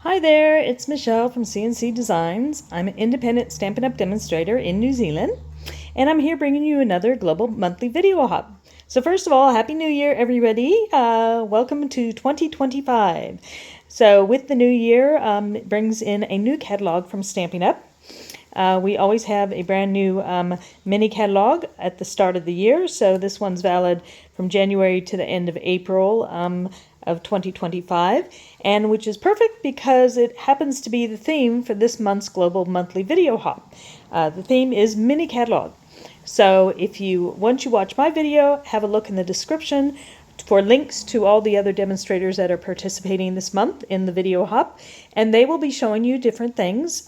Hi there, it's Michelle from CNC Designs. I'm an independent Stampin' Up! Demonstrator in New Zealand, and I'm here bringing you another Global Monthly Video Hop. So first of all, Happy New Year, everybody. Welcome to 2025. So with the new year, it brings in a new catalog from Stampin' Up! We always have a brand new mini catalog at the start of the year, so this one's valid from January to the end of April of 2025, and which is perfect because it happens to be the theme for this month's Global Monthly Video Hop. The theme is Mini Catalog. So once you watch my video, have a look in the description for links to all the other demonstrators that are participating this month in the video hop, and they will be showing you different things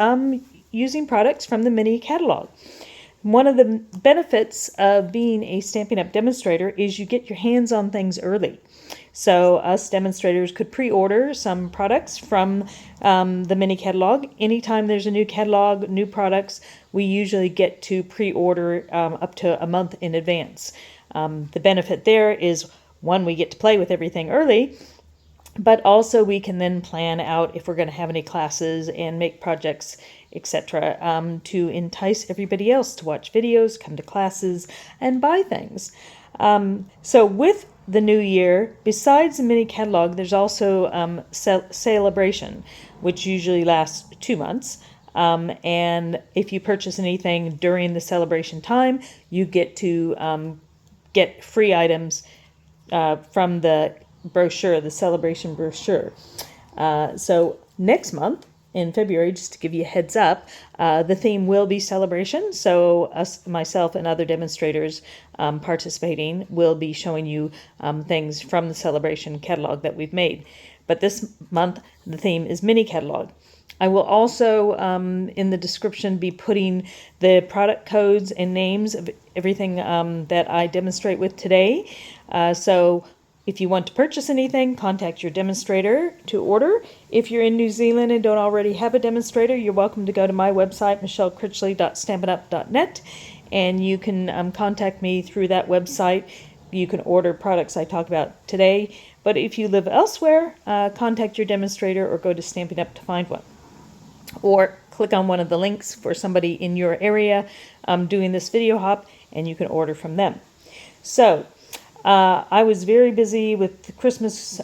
using products from the mini catalog. One of the benefits of being a Stampin' Up! Demonstrator is you get your hands on things early. So us demonstrators could pre-order some products from the mini catalog. Anytime there's a new catalog, new products, we usually get to pre-order up to a month in advance. The benefit there is, one, we get to play with everything early, but also we can then plan out if we're going to have any classes and make projects, etc., to entice everybody else to watch videos, come to classes, and buy things. So with the new year, besides the mini catalog, there's also celebration, which usually lasts 2 months. And if you purchase anything during the celebration time, you get to get free items from the brochure, the celebration brochure. So next month, in February, just to give you a heads up, the theme will be celebration. So myself and other demonstrators participating will be showing you things from the celebration catalog that we've made. But this month, the theme is mini catalog. I will also, in the description, be putting the product codes and names of everything that I demonstrate with today. So if you want to purchase anything, contact your demonstrator to order. If you're in New Zealand and don't already have a demonstrator, you're welcome to go to my website, michellekritchley.stampinup.net, and you can contact me through that website. You can order products I talk about today. But if you live elsewhere, contact your demonstrator or go to Stampin' Up! To find one. Or click on one of the links for somebody in your area doing this video hop, and you can order from them. So I was very busy with the Christmas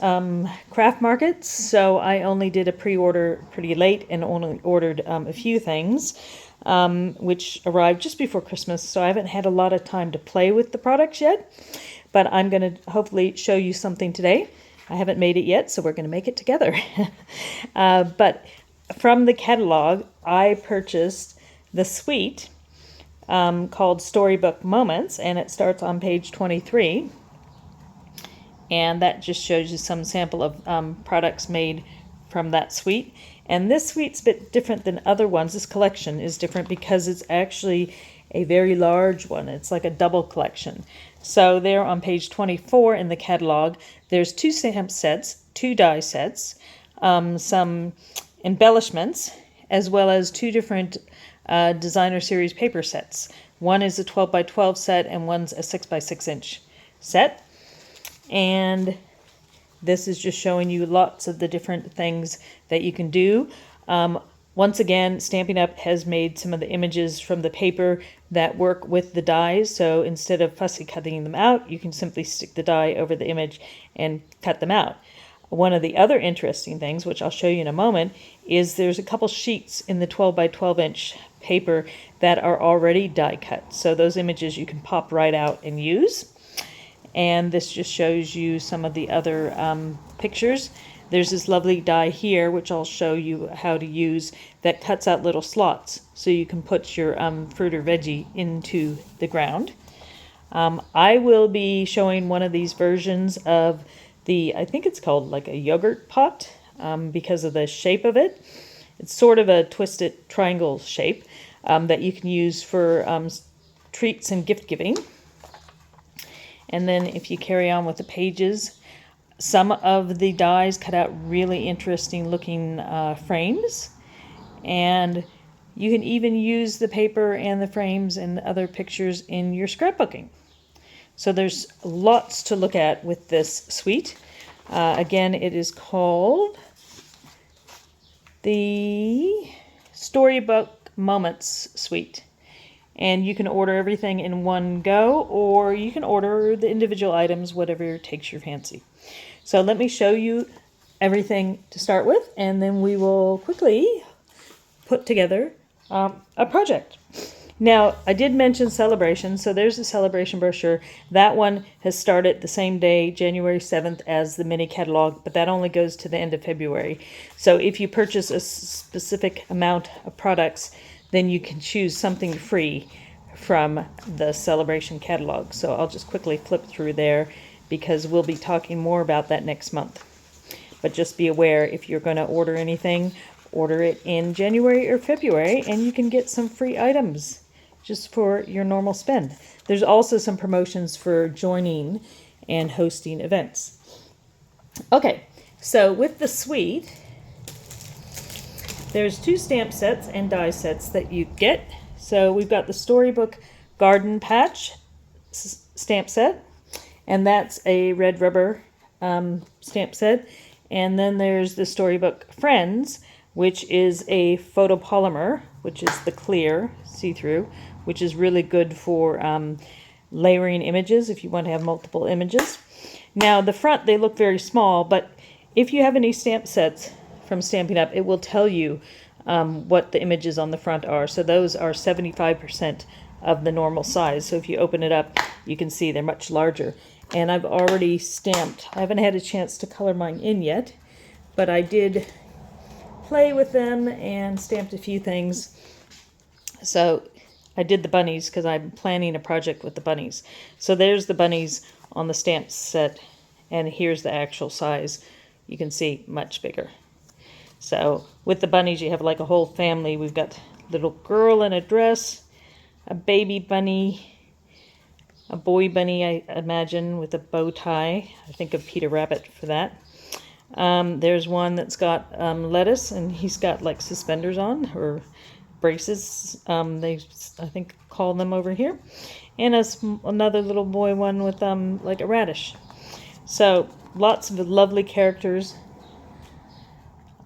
craft markets, so I only did a pre-order pretty late and only ordered a few things, which arrived just before Christmas, so I haven't had a lot of time to play with the products yet, but I'm going to hopefully show you something today. I haven't made it yet, so we're going to make it together. But from the catalog, I purchased the suite called Storybook Moments, and it starts on page 23. And that just shows you some sample of products made from that suite. And this suite's a bit different than other ones. This collection is different because it's actually a very large one. It's like a double collection. So there on page 24 in the catalog, there's 2 stamp sets, 2 die sets, some embellishments, as well as 2 different designer series paper sets. One is a 12 by 12 set and one's a 6 by 6 inch set. And this is just showing you lots of the different things that you can do. Once again, Stampin' Up! Has made some of the images from the paper that work with the dies. So instead of fussy cutting them out, you can simply stick the die over the image and cut them out. One of the other interesting things, which I'll show you in a moment, is there's a couple sheets in the 12 by 12 inch paper that are already die cut. So those images you can pop right out and use. And this just shows you some of the other pictures. There's this lovely die here, which I'll show you how to use, that cuts out little slots so you can put your fruit or veggie into the ground. I will be showing one of these versions of I think it's called like a yogurt pot because of the shape of it. It's sort of a twisted triangle shape that you can use for treats and gift giving. And then if you carry on with the pages, some of the dies cut out really interesting looking frames. And you can even use the paper and the frames and other pictures in your scrapbooking. So there's lots to look at with this suite. Again, it is called the Storybook Moments Suite. And you can order everything in one go, or you can order the individual items, whatever takes your fancy. So let me show you everything to start with, and then we will quickly put together a project. Now, I did mention celebration, so there's the celebration brochure. That one has started the same day, January 7th, as the mini catalog, but that only goes to the end of February. So if you purchase a specific amount of products, then you can choose something free from the celebration catalog. So I'll just quickly flip through there because we'll be talking more about that next month. But just be aware, if you're going to order anything, order it in January or February, and you can get some free items just for your normal spend. There's also some promotions for joining and hosting events. Okay, so with the suite, there's 2 stamp sets and die sets that you get. So we've got the Storybook Garden Patch stamp set, and that's a red rubber stamp set. And then there's the Storybook Friends, which is a photopolymer, which is the clear see-through, which is really good for layering images if you want to have multiple images. Now the front, they look very small, but if you have any stamp sets from Stampin' Up, it will tell you what the images on the front are. So those are 75% of the normal size. So if you open it up, you can see they're much larger. And I've already stamped. I haven't had a chance to color mine in yet, but I did play with them and stamped a few things. So I did the bunnies because I'm planning a project with the bunnies. So there's the bunnies on the stamp set, and here's the actual size. You can see much bigger. So with the bunnies, you have like a whole family. We've got a little girl in a dress, a baby bunny, a boy bunny, I imagine, with a bow tie. I think of Peter Rabbit for that. There's one that's got lettuce, and he's got like suspenders on, or braces, they I think call them over here. And another little boy one with like a radish. So lots of lovely characters.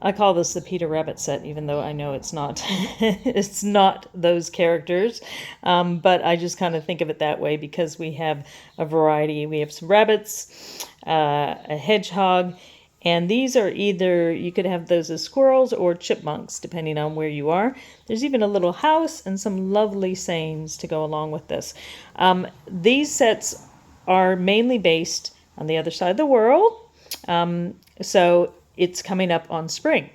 I call this the Peter Rabbit set, even though I know it's not. It's not those characters, but I just kind of think of it that way because we have a variety. We have some rabbits, a hedgehog, and these are either, you could have those as squirrels or chipmunks, depending on where you are. There's even a little house and some lovely sayings to go along with this. These sets are mainly based on the other side of the world, so it's coming up on spring.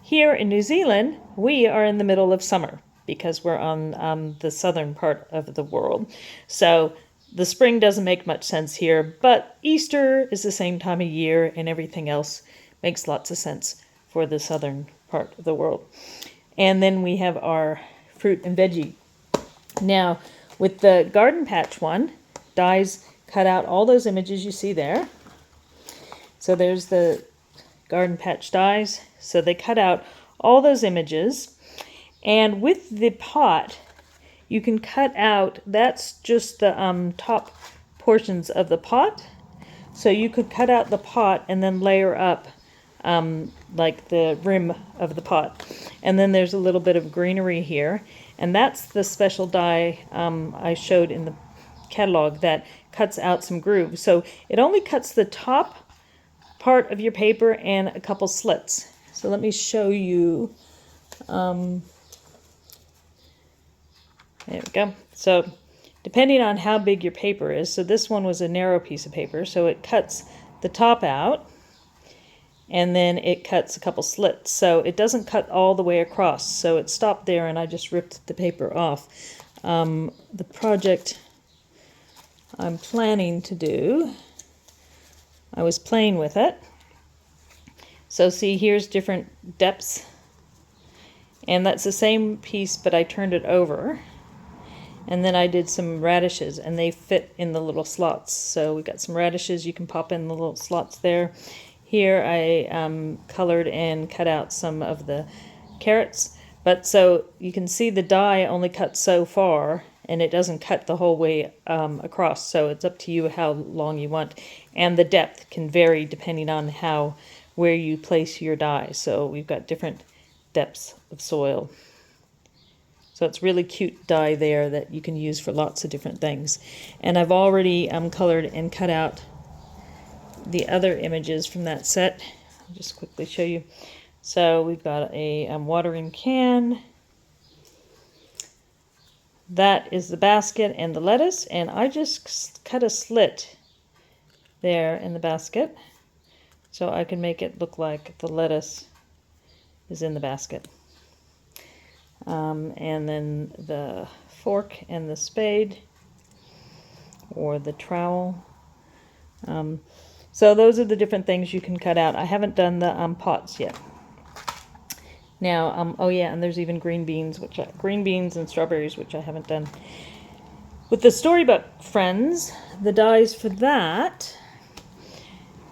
Here in New Zealand, we are in the middle of summer because we're on the southern part of the world. So the spring doesn't make much sense here, but Easter is the same time of year, and everything else makes lots of sense for the southern part of the world. And then we have our fruit and veggie. Now, with the Garden Patch one, dies cut out all those images you see there. So there's the Garden Patch dies. So they cut out all those images. And with the pot, you can cut out, that's just the top portions of the pot. So you could cut out the pot and then layer up like the rim of the pot. And then there's a little bit of greenery here. And that's the special die I showed in the catalog that cuts out some grooves. So it only cuts the top part of your paper and a couple slits. So let me show you. There we go. So depending on how big your paper is, so this one was a narrow piece of paper, so it cuts the top out, and then it cuts a couple slits. So it doesn't cut all the way across. So it stopped there, and I just ripped the paper off. The project I'm planning to do, I was playing with it. So see, here's different depths, and that's the same piece, but I turned it over. And then I did some radishes, and they fit in the little slots. So we got some radishes, you can pop in the little slots there. Here I colored and cut out some of the carrots. But so you can see the die only cuts so far, and it doesn't cut the whole way across. So it's up to you how long you want. And the depth can vary depending on where you place your die. So we've got different depths of soil. So it's really cute die there that you can use for lots of different things. And I've already colored and cut out the other images from that set. I'll just quickly show you. So we've got a watering can. That is the basket and the lettuce, and I just cut a slit there in the basket so I can make it look like the lettuce is in the basket. And then the fork and the spade, or the trowel. So those are the different things you can cut out. I haven't done the pots yet. Now, oh yeah, and there's even green beans and strawberries, which I haven't done. With the Storybook friends, the dies for that,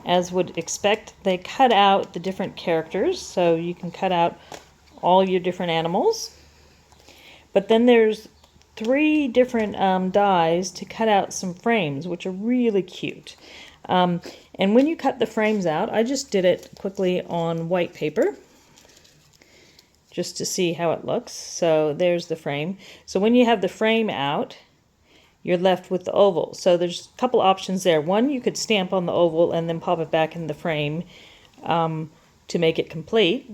as would expect, they cut out the different characters, so you can cut out all your different animals. But then there's 3 different dies to cut out some frames, which are really cute. And when you cut the frames out, I just did it quickly on white paper, just to see how it looks. So there's the frame. So when you have the frame out, you're left with the oval. So there's a couple options there. One, you could stamp on the oval and then pop it back in the frame to make it complete.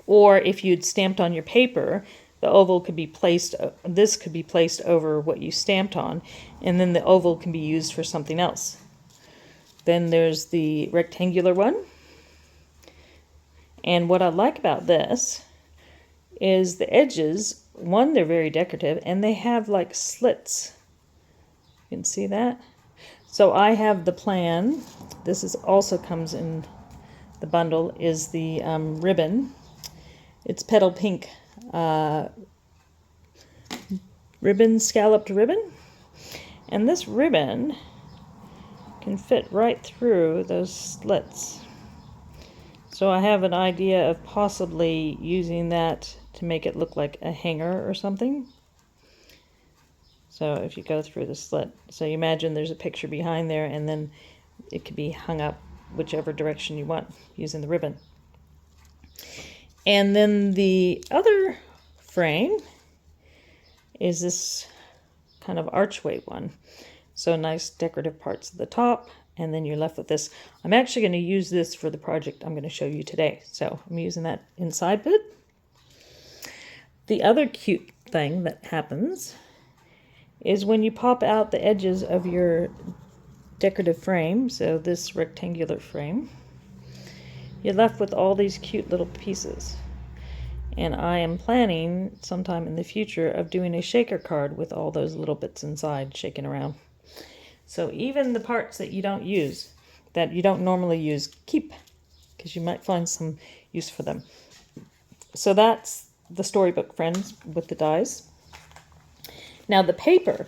Or if you'd stamped on your paper, the oval could be placed, this could be placed over what you stamped on, and then the oval can be used for something else. Then there's the rectangular one. And what I like about this is the edges. One, they're very decorative, and they have like slits. You can see that. So I have the plan. This is also comes in the bundle, is the ribbon. It's Petal Pink ribbon, scalloped ribbon. And this ribbon can fit right through those slits. So I have an idea of possibly using that to make it look like a hanger or something. So if you go through the slit, so you imagine there's a picture behind there, and then it can be hung up whichever direction you want using the ribbon. And then the other frame is this kind of archway one. So nice decorative parts at the top, and then you're left with this. I'm actually going to use this for the project I'm going to show you today. So I'm using that inside bit. The other cute thing that happens is when you pop out the edges of your decorative frame, so this rectangular frame, you're left with all these cute little pieces. And I am planning sometime in the future of doing a shaker card with all those little bits inside shaking around. So even the parts that you don't use, that you don't normally use, keep, because you might find some use for them. So that's the Storybook friends with the dies. Now the paper,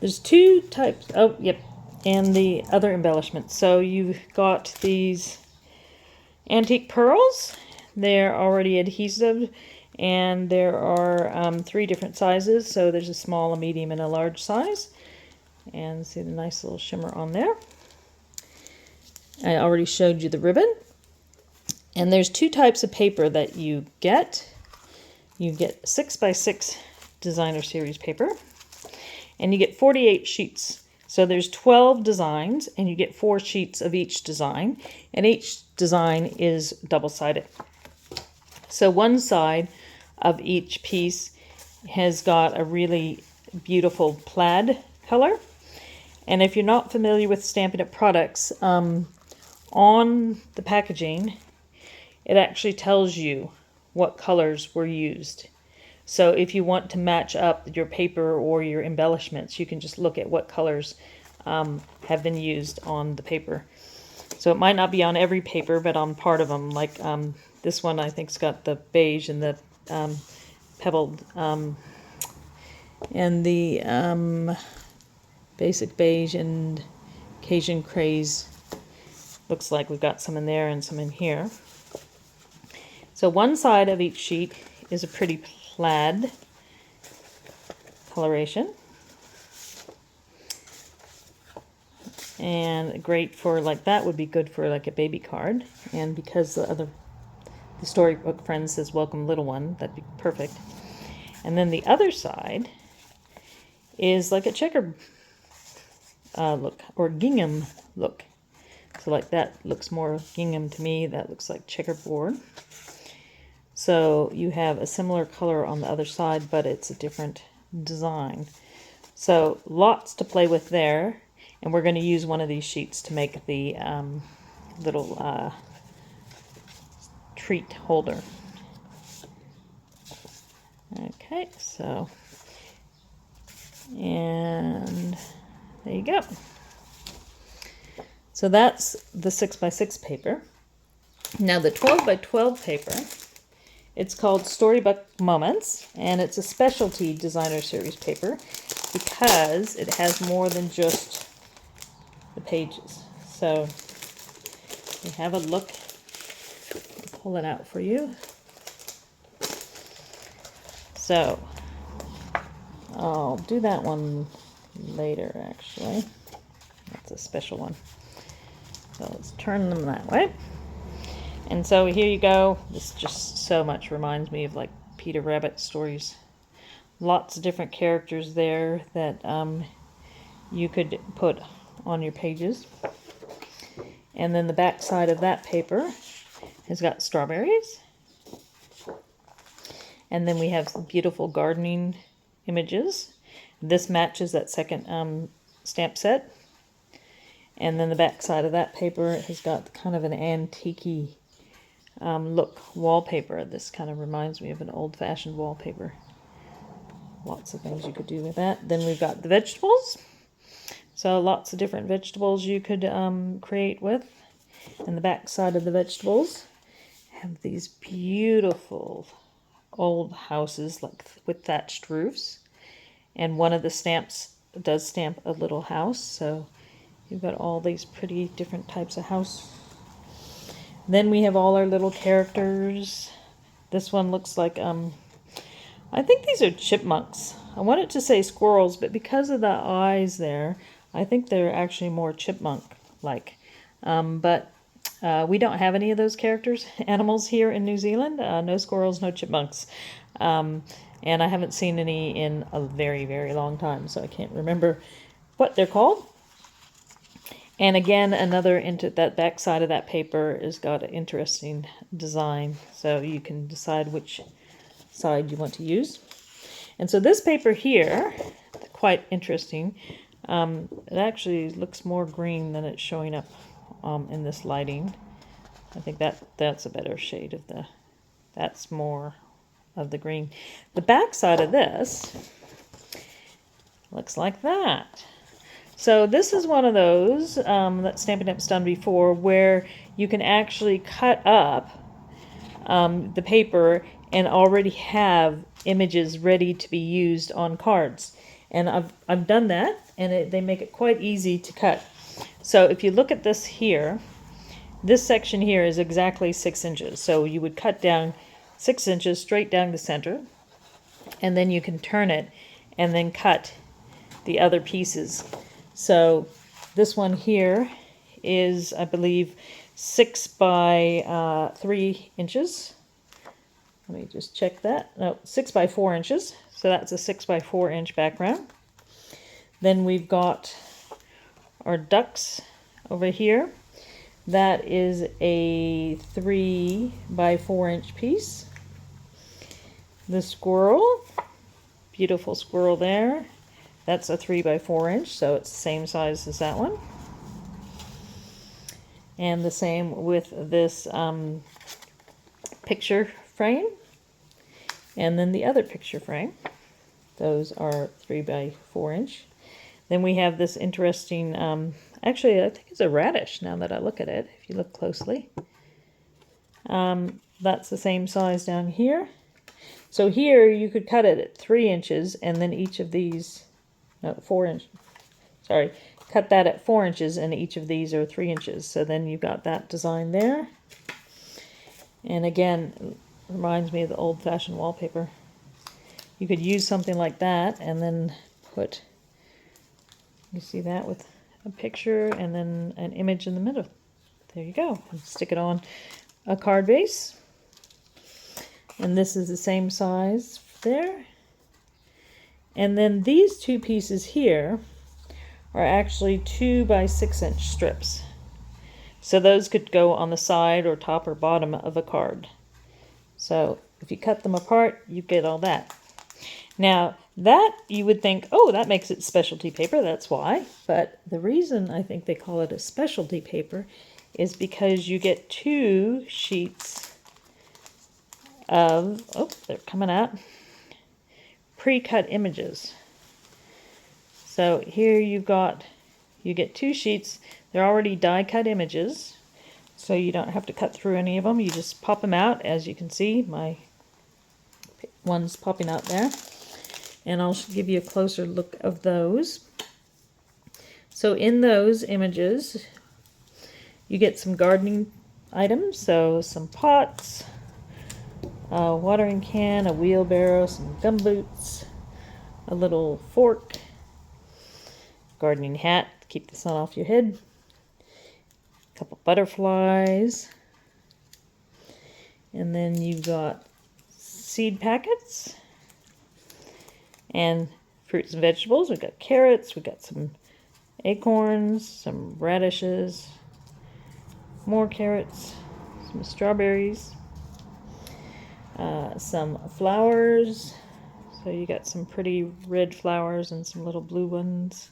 there's 2 types, oh yep, and the other embellishments. So you've got these antique pearls. They're already adhesive, and there are 3 different sizes. So there's a small, a medium, and a large size. And see the nice little shimmer on there. I already showed you the ribbon. And there's 2 types of paper that you get. You get 6x6 designer series paper, and you get 48 sheets. So there's 12 designs, and you get 4 sheets of each design, and each design is double-sided. So one side of each piece has got a really beautiful plaid color. And if you're not familiar with Stampin' Up! Products, on the packaging, it actually tells you what colors were used. So if you want to match up your paper or your embellishments, you can just look at what colors have been used on the paper. So it might not be on every paper, but on part of them. Like this one, I think's got the beige and the pebbled and the basic beige and Cajun craze. Looks like we've got some in there and some in here. So one side of each sheet is a pretty plaid coloration. And great for, like, that would be good for like a baby card. And because the the Storybook friend says, "Welcome, little one." That'd be perfect. And then the other side is like a checker look, or gingham look. So like that looks more gingham to me. That looks like checkerboard. So you have a similar color on the other side, but it's a different design. So lots to play with there. And we're going to use one of these sheets to make the little treat holder. Okay, so, and there you go. So that's the 6x6 paper. Now the 12x12 paper, it's called Storybook Moments, and it's a specialty designer series paper because it has more than just the pages. So we have a look. I'll pull it out for you. So I'll do that one later, actually. That's a special one. So let's turn them that way. And so here you go. This just so much reminds me of like Peter Rabbit stories. Lots of different characters there that you could put on your pages. And then the back side of that paper has got strawberries. And then we have some beautiful gardening images. This matches that second stamp set. And then the back side of that paper has got kind of an antique-y look wallpaper. This kind of reminds me of an old-fashioned wallpaper. Lots of things you could do with that. Then we've got the vegetables. So lots of different vegetables you could create with. And the back side of the vegetables have these beautiful old houses like with thatched roofs. And one of the stamps does stamp a little house. So you've got all these pretty different types of house. Then we have all our little characters. This one looks like, I think these are chipmunks. I wanted to say squirrels, but because of the eyes there, I think they're actually more chipmunk-like. But we don't have any of those animals here in New Zealand. No squirrels, no chipmunks. And I haven't seen any in a very, very long time, so I can't remember what they're called. And again, another into that back side of that paper has got an interesting design, so you can decide which side you want to use. And so this paper here, quite interesting. It actually looks more green than it's showing up in this lighting. I think that's a better shade of that's more of the green. The back side of this looks like that. So this is one of those that Stampin' Up's done before where you can actually cut up the paper and already have images ready to be used on cards. And I've done that, and they make it quite easy to cut. So if you look at this here, this section here is exactly 6 inches. So you would cut down 6 inches straight down the center, and then you can turn it and then cut the other pieces. So this one here is, I believe, 6 by 3 inches. Let me just check that. No, 6 by 4 inches. So that's a 6 by 4 inch background. Then we've got our ducks over here. That is a 3 by 4 inch piece. The squirrel, beautiful squirrel there. That's a 3 by 4 inch, so it's the same size as that one. And the same with this picture frame. And then the other picture frame. Those are 3 by 4 inch. Then we have this interesting, actually I think it's a radish now that I look at it, if you look closely. That's the same size down here. So here you could cut it at 3 inches, and then each of these, no, 4 inches, sorry, cut that at 4 inches, and each of these are 3 inches. So then you've got that design there. And again, it reminds me of the old-fashioned wallpaper. You could use something like that and then put, you see that with a picture and then an image in the middle. There you go. And stick it on a card base. And this is the same size there. And then these two pieces here are actually 2 by 6-inch strips. So those could go on the side or top or bottom of a card. So if you cut them apart, you get all that. Now that you would think, oh, that makes it specialty paper, that's why. But the reason I think they call it a specialty paper is because you get 2 sheets of, oh, they're coming out, pre-cut images. So here you get 2 sheets. They're already die-cut images, so you don't have to cut through any of them. You just pop them out. As you can see, my one's popping out there. And I'll give you a closer look of those. So in those images, you get some gardening items. So some pots, a watering can, a wheelbarrow, some gumboots, a little fork, gardening hat to keep the sun off your head, a couple butterflies, and then you've got seed packets and fruits and vegetables. We've got carrots, we've got some acorns, some radishes, more carrots, some strawberries, some flowers. So you got some pretty red flowers and some little blue ones.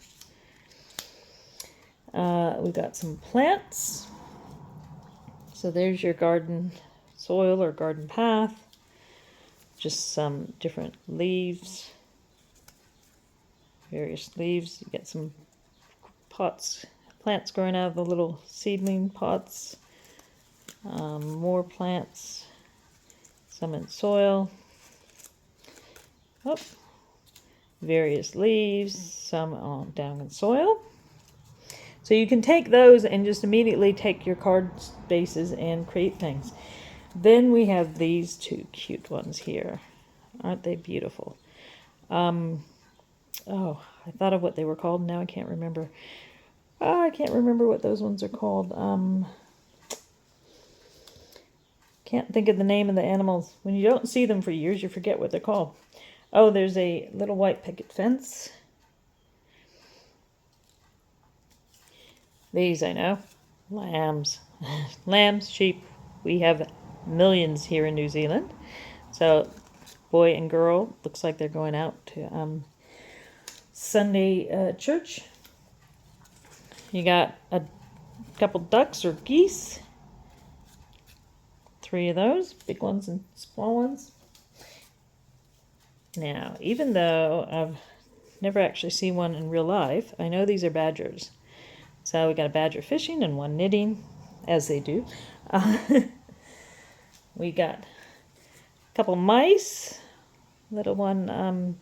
We've got some plants. So there's your garden soil or garden path. Just some different leaves, various leaves. You get some pots, plants growing out of the little seedling pots. More plants, some in soil. Oh, various leaves, some down in soil. So you can take those and just immediately take your card spaces and create things. Then we have these 2 cute ones here. Aren't they beautiful? Oh, I thought of what they were called. Now I can't remember. I can't remember what those ones are called. Can't think of the name of the animals. When you don't see them for years, you forget what they're called. Oh, there's a little white picket fence. These I know. Lambs. Lambs, sheep. We have millions here in New Zealand. So boy and girl, looks like they're going out to Sunday church. You got a couple ducks or geese. 3 of those, big ones and small ones. Now, even though I've never actually seen one in real life, I know these are badgers. So we got a badger fishing and one knitting, as they do. We got a couple mice, little one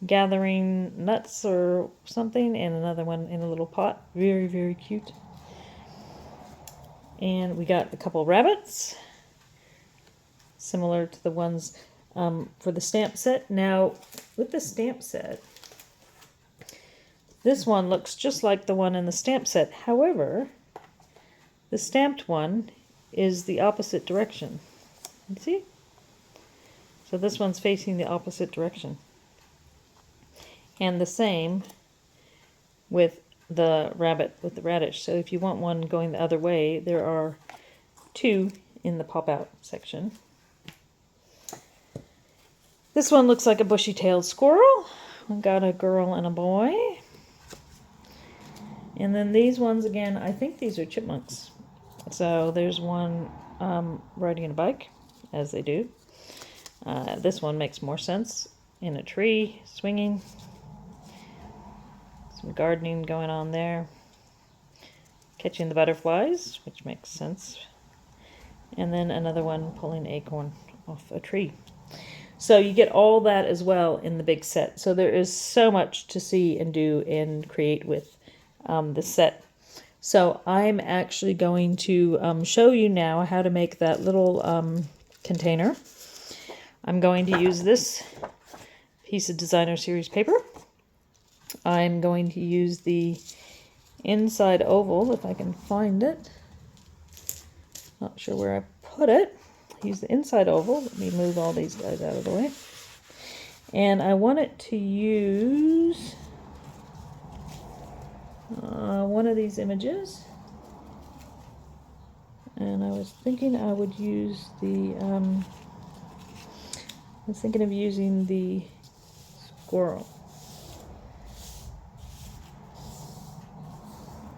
gathering nuts or something, and another one in a little pot. Very, very cute. And we got a couple rabbits, similar to the ones for the stamp set. Now, with the stamp set, this one looks just like the one in the stamp set. However, the stamped one is the opposite direction. You see? So this one's facing the opposite direction. And the same with the rabbit with the radish. So if you want one going the other way, there are 2 in the pop-out section. This one looks like a bushy-tailed squirrel. We've got a girl and a boy. And then these ones, again, I think these are chipmunks. So there's one riding a bike, as they do. This one makes more sense. In a tree, swinging. Some gardening going on there. Catching the butterflies, which makes sense. And then another one pulling an acorn off a tree. So you get all that as well in the big set. So there is so much to see and do and create with the set. So I'm actually going to show you now how to make that little container. I'm going to use this piece of designer series paper. I'm going to use the inside oval, if I can find it. Not sure where I put it. use the inside oval. Let me move all these guys out of the way. And I want it to use one of these images. And I was thinking I would use the, I was thinking of using the squirrel.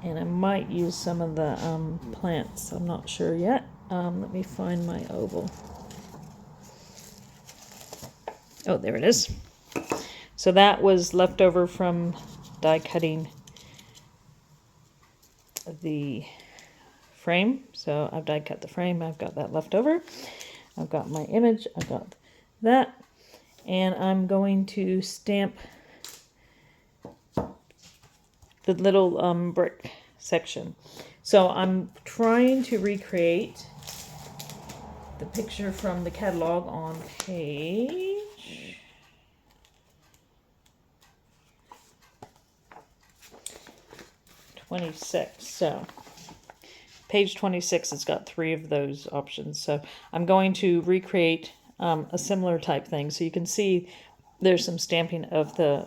And I might use some of the plants. I'm not sure yet. Let me find my oval. Oh, there it is. So that was left over from die cutting the frame. So I've die cut the frame. I've got that left over. I've got my image. I've got that. And I'm going to stamp the little brick section. So I'm trying to recreate the picture from the catalog on page 26. So page 26 has got 3 of those options. So I'm going to recreate a similar type thing. So you can see there's some stamping of the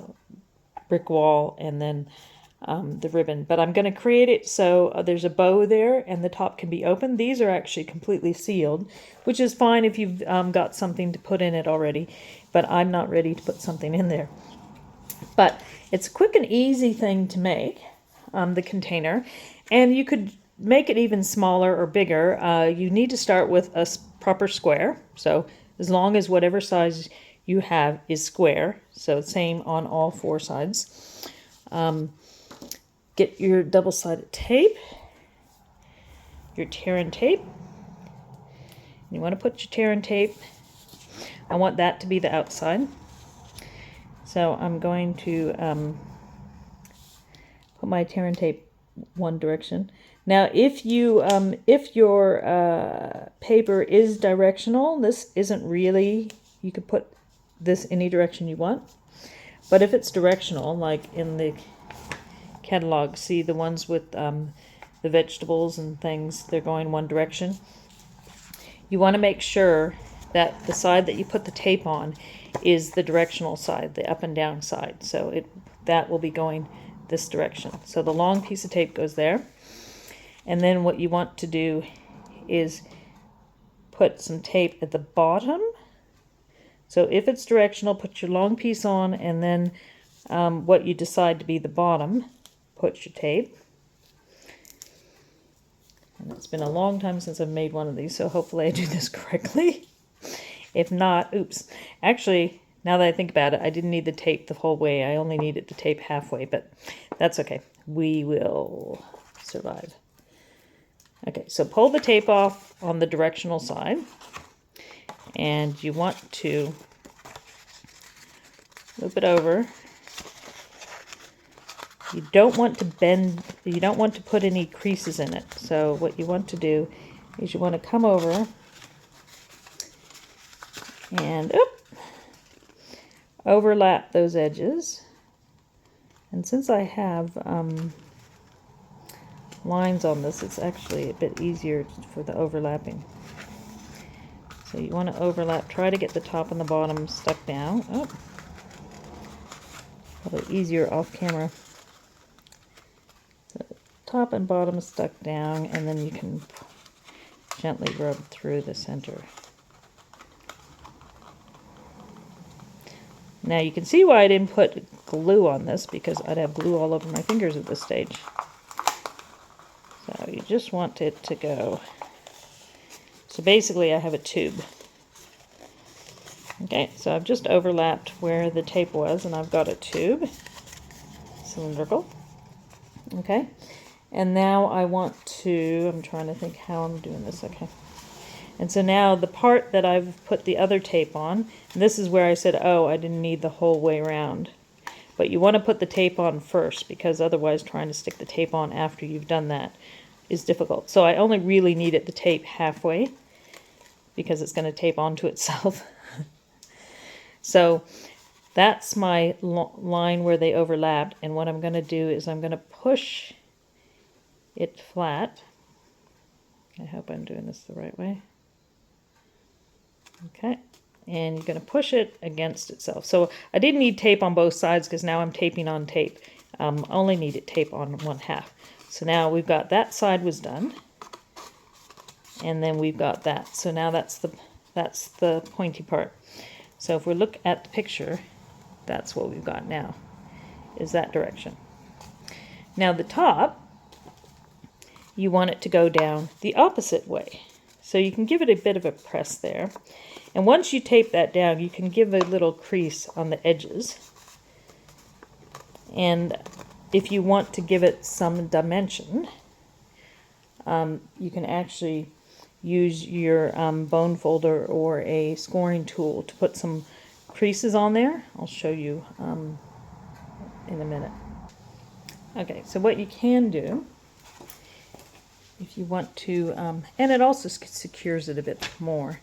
brick wall and then the ribbon, but I'm going to create it so there's a bow there and the top can be open. These are actually completely sealed, which is fine if you've got something to put in it already, but I'm not ready to put something in there. But it's a quick and easy thing to make, the container, and you could make it even smaller or bigger. You need to start with a proper square, so as long as whatever size you have is square, so same on all 4 sides. Get your double-sided tape, your tear and tape. You want to put your tear and tape. I want that to be the outside. So I'm going to put my tear and tape one direction. Now, if your paper is directional, this isn't really. You could put this any direction you want. But if it's directional, like in the catalog, see the ones with the vegetables and things, they're going one direction. You want to make sure that the side that you put the tape on is the directional side, the up and down side. So that will be going this direction. So the long piece of tape goes there. And then what you want to do is put some tape at the bottom. So if it's directional, put your long piece on, and then what you decide to be the bottom, put your tape. And it's been a long time since I've made one of these, so hopefully I do this correctly. If not, oops. Actually, now that I think about it, I didn't need the tape the whole way. I only needed the tape halfway, but that's okay. We will survive. Okay, so pull the tape off on the directional side, and you want to loop it over. You don't want to bend, you don't want to put any creases in it. So what you want to do is you want to come over and overlap those edges. And since I have lines on this, it's actually a bit easier for the overlapping. So you want to overlap, try to get the top and the bottom stuck down. Oh, probably easier off camera. So top and bottom stuck down, and then you can gently rub through the center. Now you can see why I didn't put glue on this, because I'd have glue all over my fingers at this stage. So you just want it to go. So basically I have a tube. Okay, so I've just overlapped where the tape was, and I've got a tube, cylindrical. Okay, and now I want to, I'm trying to think how I'm doing this, okay. And so now the part that I've put the other tape on, and this is where I said, oh, I didn't need the whole way around. But you want to put the tape on first, because otherwise trying to stick the tape on after you've done that is difficult. So I only really needed the tape halfway, because it's going to tape onto itself. So that's my line where they overlapped, and what I'm going to do is I'm going to push it flat. I hope I'm doing this the right way. Okay, and you're going to push it against itself. So I didn't need tape on both sides because now I'm taping on tape. Only needed tape on one half. So now we've got that side was done, and then we've got that. So now that's the pointy part. So if we look at the picture, that's what we've got now, is that direction. Now the top, you want it to go down the opposite way. So you can give it a bit of a press there. And once you tape that down, you can give a little crease on the edges. And if you want to give it some dimension, you can actually use your bone folder or a scoring tool to put some creases on there. I'll show you in a minute. Okay, so what you can do, if you want to, and it also secures it a bit more,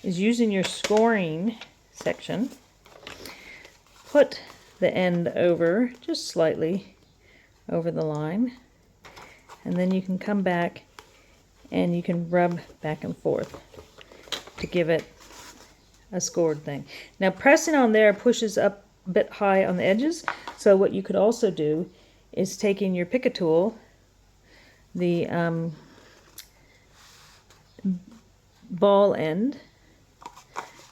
is using your scoring section, put the end over, just slightly over the line, and then you can come back and you can rub back and forth to give it a scored thing. Now pressing on there pushes up a bit high on the edges, so what you could also do is taking your pick a tool, the ball end,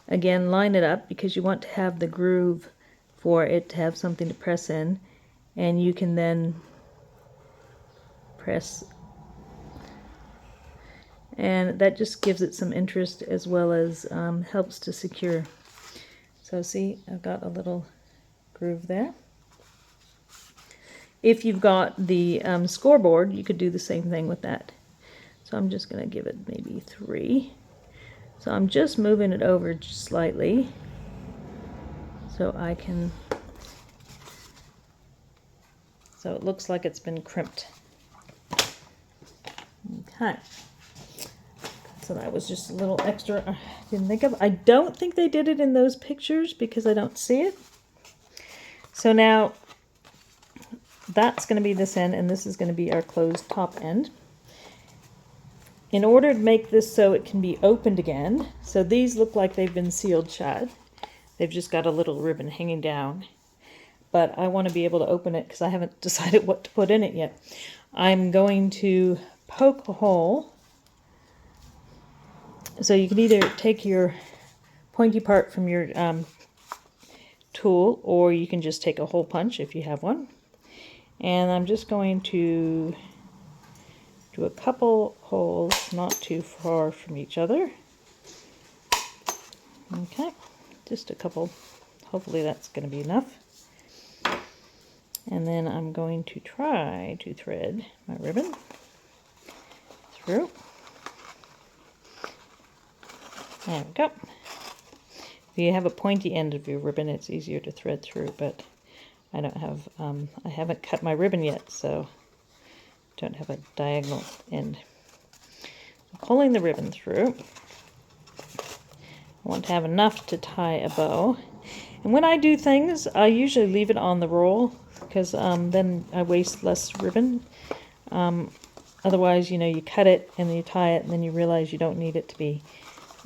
again line it up because you want to have the groove for it to have something to press in, and you can then press, and that just gives it some interest as well as helps to secure. So see, I've got a little groove there. If you've got the scoreboard, you could do the same thing with that. So I'm just going to give it maybe 3. So I'm just moving it over just slightly so I can, so it looks like it's been crimped. Okay. So that was just a little extra I didn't think of. I don't think they did it in those pictures because I don't see it. So now that's going to be this end, and this is going to be our closed top end. In order to make this so it can be opened again, so these look like they've been sealed shut. They've just got a little ribbon hanging down. But I want to be able to open it because I haven't decided what to put in it yet. I'm going to poke a hole. So you can either take your pointy part from your tool, or you can just take a hole punch if you have one. And I'm just going to do a couple holes not too far from each other. Okay, just a couple. Hopefully that's going to be enough. And then I'm going to try to thread my ribbon through. There we go. If you have a pointy end of your ribbon, it's easier to thread through, but I don't have, I haven't cut my ribbon yet, so don't have a diagonal end. So pulling the ribbon through, I want to have enough to tie a bow. And when I do things, I usually leave it on the roll because then I waste less ribbon. Otherwise, you know, you cut it and then you tie it and then you realize you don't need it to be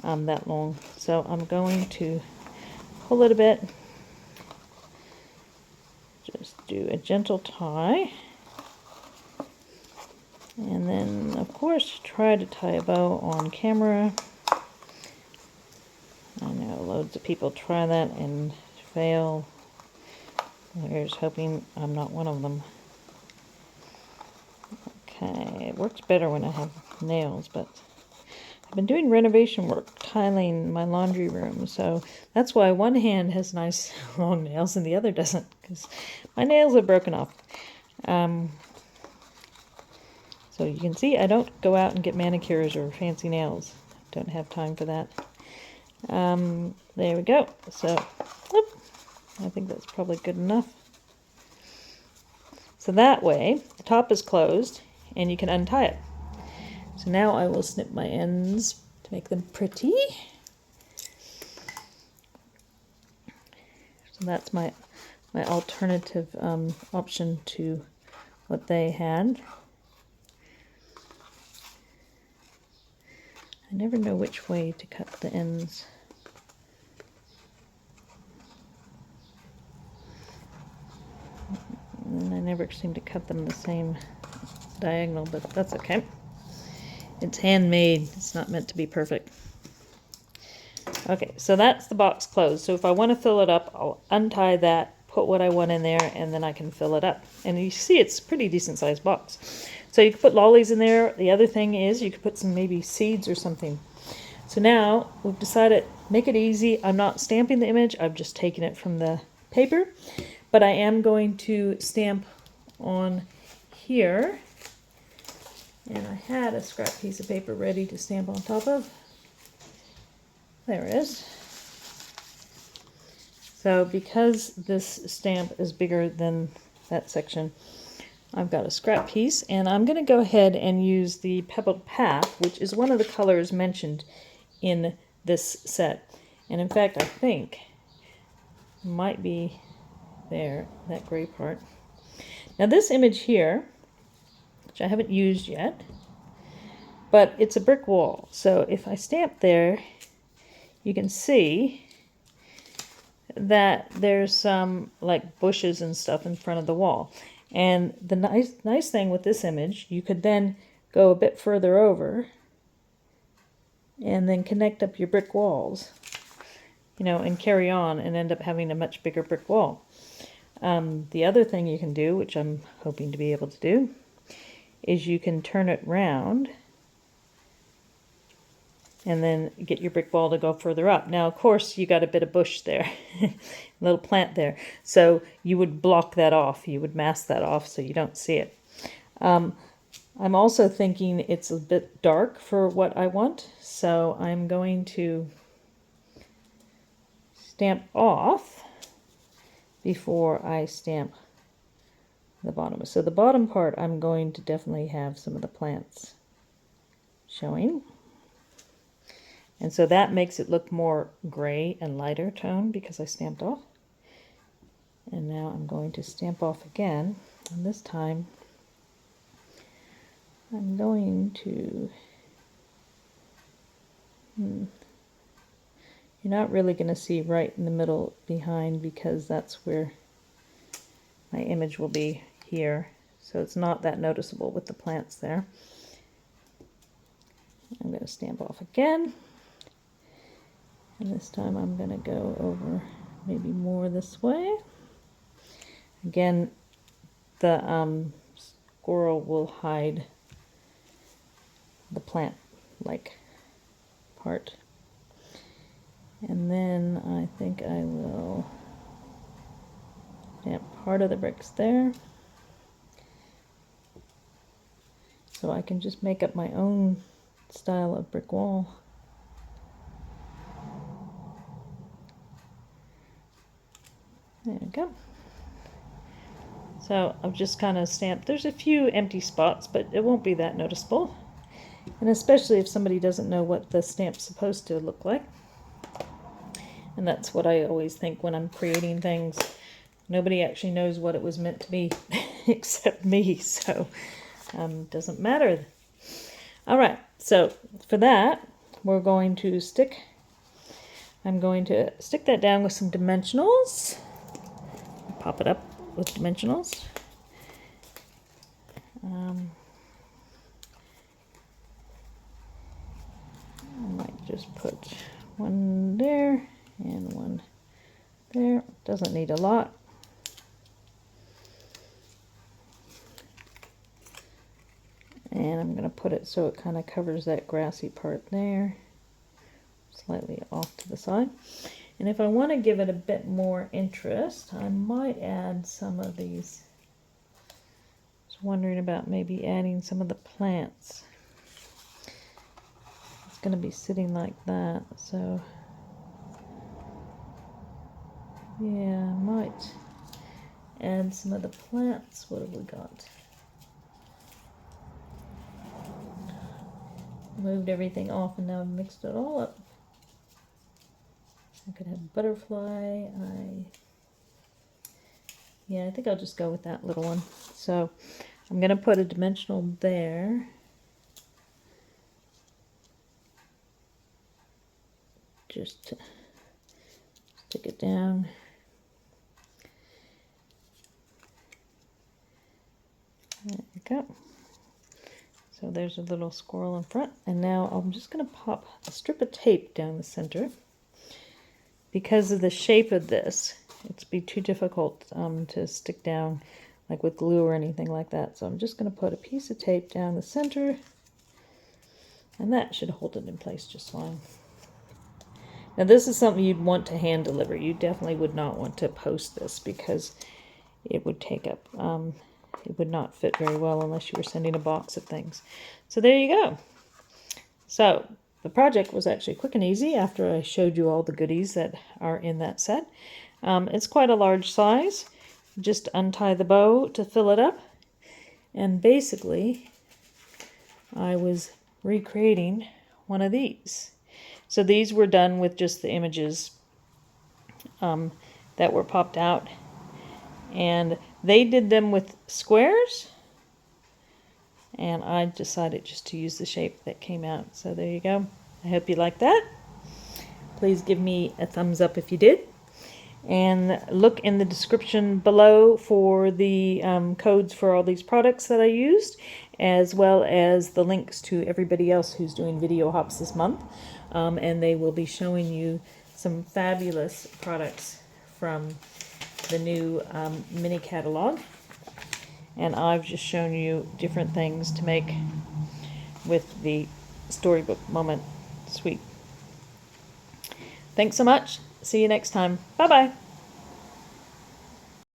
that long. So I'm going to pull it a bit. Just do a gentle tie. And then, of course, try to tie a bow on camera. I know loads of people try that and fail. Here's hoping I'm not one of them. Okay, it works better when I have nails, but I've been doing renovation work, tiling my laundry room, so that's why one hand has nice long nails and the other doesn't, because my nails are broken off. So you can see I don't go out and get manicures or fancy nails. Don't have time for that. There we go. So, whoop, I think that's probably good enough. So that way, the top is closed and you can untie it. So now I will snip my ends to make them pretty. So that's my alternative option to what they had. I never know which way to cut the ends. And I never seem to cut them the same diagonal, but that's okay. It's handmade. It's not meant to be perfect. Okay, so that's the box closed. So if I want to fill it up, I'll untie that, put what I want in there, and then I can fill it up. And you see it's a pretty decent sized box. So you can put lollies in there. The other thing is you could put some maybe seeds or something. So now we've decided, make it easy. I'm not stamping the image. I've just taken it from the paper. But I am going to stamp on here. And I had a scrap piece of paper ready to stamp on top of. There it is. So because this stamp is bigger than that section, I've got a scrap piece, and I'm going to go ahead and use the Pebbled Path, which is one of the colors mentioned in this set. And in fact, I think it might be there, that gray part. Now this image here, which I haven't used yet, but it's a brick wall. So if I stamp there, you can see that there's some like bushes and stuff in front of the wall. And the nice thing with this image, you could then go a bit further over and then connect up your brick walls, you know, and carry on and end up having a much bigger brick wall. The other thing you can do, which I'm hoping to be able to do, is you can turn it round and then get your brick wall to go further up. Now, of course, you got a bit of bush there, a little plant there. So you would block that off. You would mask that off so you don't see it. I'm also thinking it's a bit dark for what I want. So I'm going to stamp off before I stamp the bottom. So the bottom part, I'm going to definitely have some of the plants showing. And so that makes it look more gray and lighter tone because I stamped off. And now I'm going to stamp off again. And this time I'm going to... You're not really going to see right in the middle behind because that's where my image will be here. So it's not that noticeable with the plants there. I'm going to stamp off again. And this time I'm going to go over maybe more this way. Again, the squirrel will hide the plant-like part. And then I think I will stamp part of the bricks there. So I can just make up my own style of brick wall. There we go. So I've just kind of stamped. There's a few empty spots, but it won't be that noticeable. And especially if somebody doesn't know what the stamp's supposed to look like. And that's what I always think when I'm creating things. Nobody actually knows what it was meant to be except me, so doesn't matter. All right, so for that, we're going to I'm going to stick that down with some dimensionals. Pop it up with dimensionals. I might just put one there and one there. Doesn't need a lot. And I'm going to put it so it kind of covers that grassy part there, slightly off to the side. And if I want to give it a bit more interest, I might add some of these. I was wondering about maybe adding some of the plants. It's going to be sitting like that, so yeah, I might add some of the plants. What have we got? Moved everything off and now I've mixed it all up. I could have butterfly. I think I'll just go with that little one. So I'm going to put a dimensional there. Just to stick it down. go. So there's a little squirrel in front, and now I'm just going to pop a strip of tape down the center. Because of the shape of this, it'd be too difficult to stick down like with glue or anything like that. So I'm just going to put a piece of tape down the center, and that should hold it in place just fine. Now this is something you'd want to hand deliver. You definitely would not want to post this because it would take up, it would not fit very well unless you were sending a box of things. So there you go. So the project was actually quick and easy after I showed you all the goodies that are in that set. It's quite a large size. Just untie the bow to fill it up. And basically, I was recreating one of these. So these were done with just the images that were popped out. And they did them with squares. And I decided just to use the shape that came out. So there you go. I hope you like that. Please give me a thumbs up if you did. And look in the description below for the codes for all these products that I used, as well as the links to everybody else who's doing video hops this month. And they will be showing you some fabulous products from the new mini catalog. And I've just shown you different things to make with the Storybook Moment Suite. Thanks so much. See you next time. Bye-bye.